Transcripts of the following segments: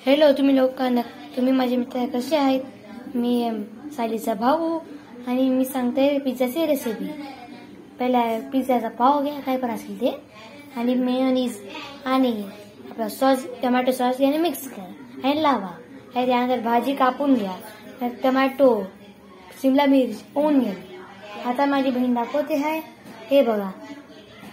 Hello तुम्ही माझे मित्र कसे आहेत? मी सायलीचा भाऊ आणि मी सांगते पिझ्झाची रेसिपी. पहिला पिझ्झाचा पाव घ्या, काय पण असेल ते, आणि मेयोनीज आणि आपला सॉस, टोमॅटो सॉस याने मिक्स करा आणि लावा. आणि त्यानंतर भाजी कापून घ्या, टोमॅटो, शिमला मिर्च, ओनियन. आता माझी बहीण दाखवते आहे, हे बघा,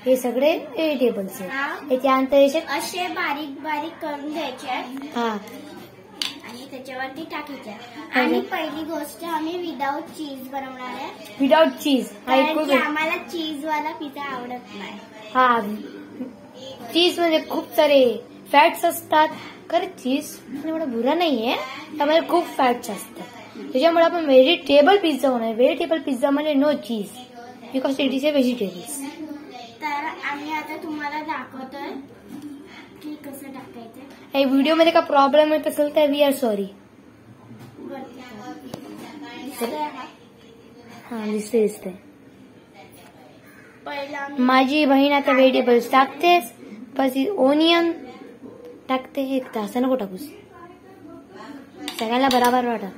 हे सगळे व्हेजिटेबल्स आहेत. त्यानंतर असे बारीक बारीक करून घ्यायचे हा आणि त्याच्यावरती टाकायचे. आणि पहिली गोष्ट आम्ही विदाउट चीज बनवणार आहे. विदाउट चीज, आम्हाला चीज वाला पिझ्झा आवडत नाही. हा, चीज म्हणजे खूप सारे फॅट्स असतात. खरं चीज एवढा बुरा नाहीये, त्यामध्ये खूप फॅट्स असतात. त्याच्यामुळे आपण व्हेजिटेबल पिझ्झा होणार. व्हेजिटेबल पिझ्झा म्हणजे no cheese, because it is a vegetables. तर आम्ही आता तुम्हाला दाखवतोय की कसं टाकायचं. हे व्हिडिओ मध्ये का प्रॉब्लेम येत असेल तर वी आर सॉरी. हा, दिसते. माझी बहीण आता व्हेजिटेबल्स टाकतेच, પછી ओनियन टाकते. हे असं नको टाकूस, सगळ्याला बराबर वाटत.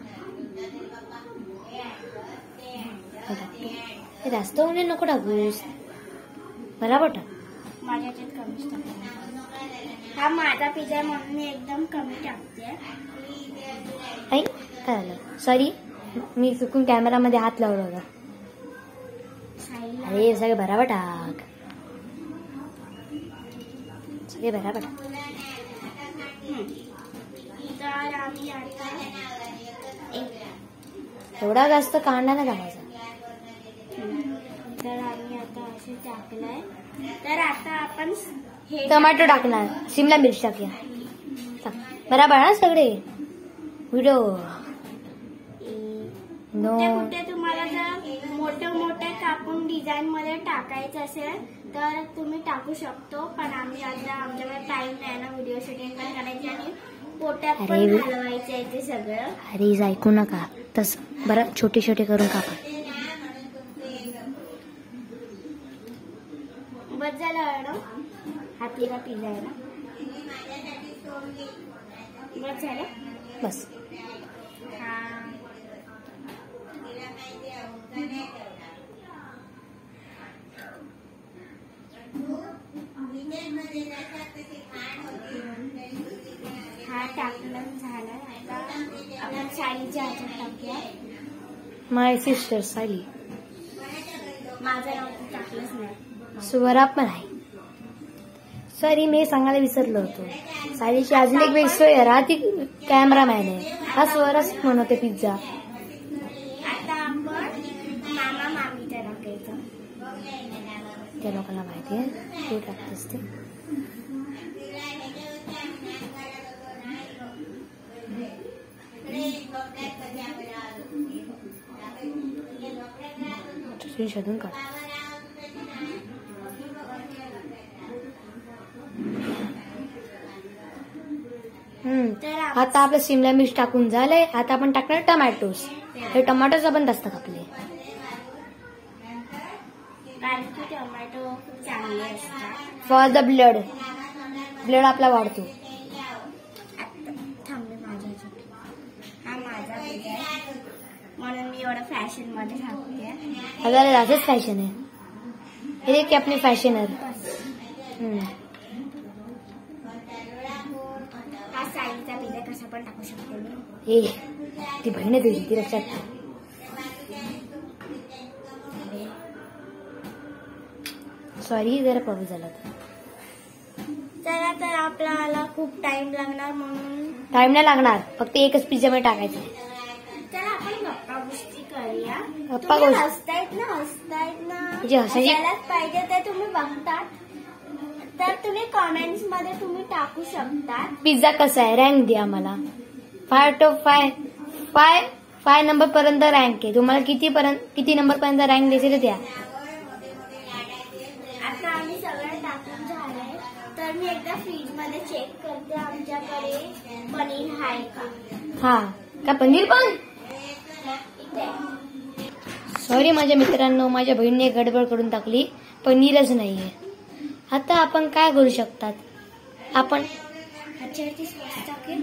जास्त ओनियन नको टाकूस, बराबर टाक. माझ्या कमीच टाकते. हा माझा पिझ्झा म्हणून मी एकदम कमी टाकते. काय झालं? सॉरी, मी चुकून कॅमेरामध्ये हात लावला होता. अरे सगळे बराबर टाक, सगळे बराबर टाक. तर आम्ही आता एवढा जास्त कांदा नाही टाकायचा. तर आम्ही आता असे टाकलंय. तर आता आपण हे टोमॅटो टाकणार, शिमला मिर्च टाकूया. बराबर ना सगळे व्हिडिओ. कुठे तुम्हाला जर मोठे कापून डिझाईन मध्ये टाकायचं असेल तर तुम्ही टाकू शकतो. पण आम्ही आता आमच्याकडे टाइम नाही ना व्हिडिओ शूटिंग पण करायची आणि पोटात पण घालवायचं आहे ते सगळं. अरे ऐकू नका तस, बरं छोटे छोटे करून कापा. बस झालं मॅडम, हातीला पिझ्झा आहे ना. बस झालं, बस. हा टाकलं झालं. आता आपण सायलीच्या हातात टाकूया. माय सिस्टर सायली. माझं नाव टाकलंच नाही. स्वरा पण आहे. सॉरी, मी सांगायला विसरलो होतो. सायलीची अजून एक वेळ स्वरा, ती कॅमेरामॅन आहे. हा स्वराच म्हणते पिझ्झा. आता आपण मामा मामीचं टाकायचं. त्या लोकांना माहिती आहे तू टाकतेस ते. शोधून काढ. आता आपलं शिमला मिर्च टाकून झालंय. आता आपण टाकणार टोमॅटोज. हे टोमॅटोज आपण असतात आपले, कारण की टोमॅटो खूप चांगले असतात. फॉर द ब्लड आपला वाढतो. थांबले माझ्या, हा माझा पिझ्झा आहे म्हणून मी एवढं फॅशन मध्ये टाकते. अगं असंच फॅशन आहे, हे की आपली फॅशनर. हा सायलीचा पिझ्झा कसा पण टाकू शकतो मी. ए ती बहीण आहे तुझी, ती लक्षात ठेव. सॉरी, जरा पाऊस झाला. चला, तर आपल्याला खूप टाइम लागणार म्हणून. टाइम नाही लागणार, फक्त एकच पिझ्झा मध्ये टाकायचं. चला आपण गप्पा गोष्टी करूया. गप्पा गोष्टी हसतायत ना म्हणजे हसायलाच पाहिजे. ते तुम्ही बघतात तर तुम्ही कमेंट्स मध्ये तुम्ही टाकू शकता. पिझ्झा कसा आहे रँक द्या मला. 5 to 5 नंबर पर्यंत रँक आहे. तुम्हाला किती नंबर पर्यंत रँक द्यायचे द्या. आता आम्ही सगळं टाकून झालंय. तर मी एकदा फ्रीज मध्ये चेक करते आमच्याकडे पनीर आहे का. हा का, पनीर पण. सॉरी माझ्या मित्रांनो, माझ्या बहिणीने गडबड करून टाकली, पनीरच नाहीये. आता आपण काय करू शकतात, आपण याच्यावरती सॉस टाकेल.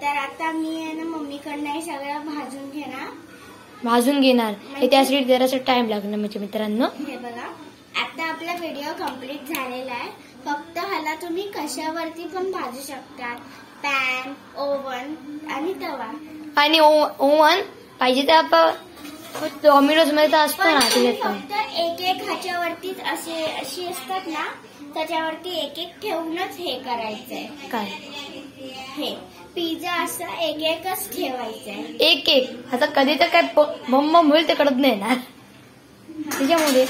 तर आता मी आहे ना मम्मीकडनं हे सगळं भाजून घेणार. हे त्यासाठी जरासा टाइम लागणार म्हणजे मित्रांनो. हे बघा आता आपला व्हिडिओ कम्प्लीट झालेला आहे. फक्त ह्याला तुम्ही कशावरती पण भाजू शकता. पॅन, ओव्हन आणि तवा. आणि ओव्हन पाहिजे तर आपण डॉमिनोज मध्ये तर असतो ना फक्त एक ह्याच्यावरतीच अशी असतात ना त्याच्यावरती एक ठेवूनच हे करायचंय. काय हे पिझ्झा असं एकच ठेवायचंय. एक आता कधी तर काय बम होईल ते कळत नाही ना त्याच्यामुळे.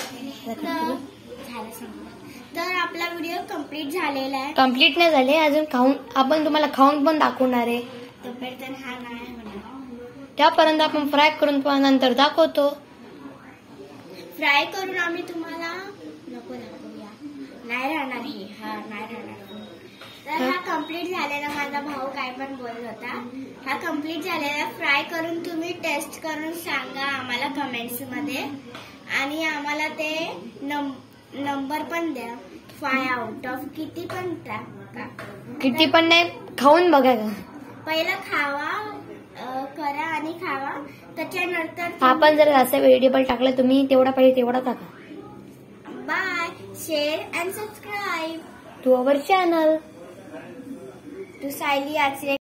तर आपला व्हिडिओ कम्प्लीट झालेला आहे. कम्प्लीट नाही झाले अजून. आपण तुम्हाला खाऊन पण दाखवणार आहे. तोपर्यंत हा नाही त्यापर्यंत आपण फ्राय करून नंतर दाखवतो. फ्राय करून आम्ही तुम्हाला दाखवूया. नाही राहणार हे. नाही राहणार. तर हा कम्प्लीट झालेला. माझा भाऊ काय पण बोलत होता. हा कम्प्लीट झालेला. फ्राय करून तुम्ही टेस्ट करून सांगा आम्हाला कमेंट्स मध्ये. आणि आम्हाला ते नंबर पण द्या. 5 आउट ऑफ किती पण टाका. किती पण नाही खाऊन बघा. पहिला खावा करा आणि खावा. त्याच्यानंतर आपण जर असं व्हिडिओ टाकलं तुम्ही तेवढा पाहिजे तेवढा टाका. Bye. Share and subscribe to our channel. To Sayali Achare.